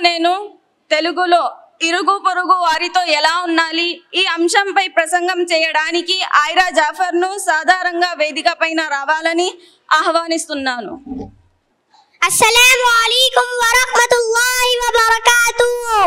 నేను తెలుగులో ఇరుగు పొరుగు వారితో ఎలా ఉండాలి ఈ అంశంపై ప్రసంగం చేయడానికి ఐరా జాఫర్ను సాధారణంగా వేదిక పైన రావాలని ఆహ్వానిస్తున్నాను. అస్సలాము అలైకుం వరహ్మతుల్లాహి వబరకాతుహు.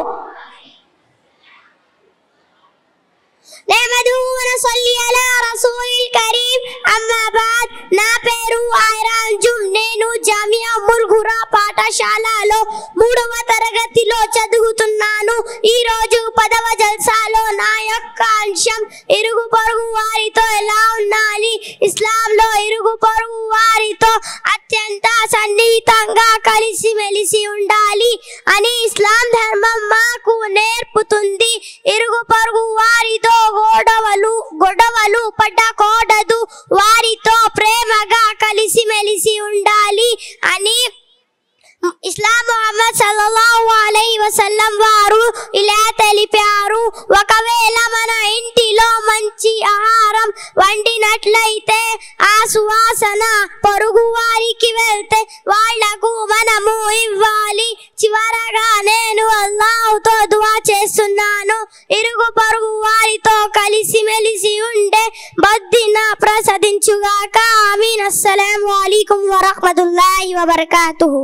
నహ్మదుహు వ నసల్లి అలా రసూలిల్ కరీం. అమ్మా బాద్. నా పేరు ఐరా అంజుమ్. నేను జామియా ఉమ్ముల్ ఖురా పాఠశాలలో 3వ తరగతిలో చదువుతున్నాను. ఈ రోజు 10వ జల్సాలో నా యొక్క అంశం ఇరుగు పొరుగు వారితో ఎలా ఉండాలి. ఇస్లాంలో ఇరుగు పొరుగు వారితో అత్యంత సన్నిహితంగా కలిసిమెలిసి ఉండాలి అని ఇస్లాం ధర్మం మాకు నేర్పుతుంది. ఇరుగు పొరుగు వారితో గొడవలు పడకూడదు. వారితో ప్రేమగా కలిసిమెలిసి ఉండాలి అని ఇస్లాం ముహమ్మద్ సల్లల్లాహు అలైహి వసల్లం వారు ఇలా తెలిపారు. ఒకవేళ మన ఇంటిలో మంచి ఆహారం వండినట్లయితే ఆ సువాసన పొరుగు వారికి వెళ్తే వాళ్లకు మనము ఇవ్వాలి. చివరగా నేను అల్లాహుతో దుఆ చేస్తున్నాను, ఇరుగు పొరుగు వారితో కలిసిమెలిసి ఉండే బుద్ధిన ప్రసాదించుగాక. ఆమీన్. అస్సలాము అలైకుం వరహ్మతుల్లాహి వబరకాతుహు.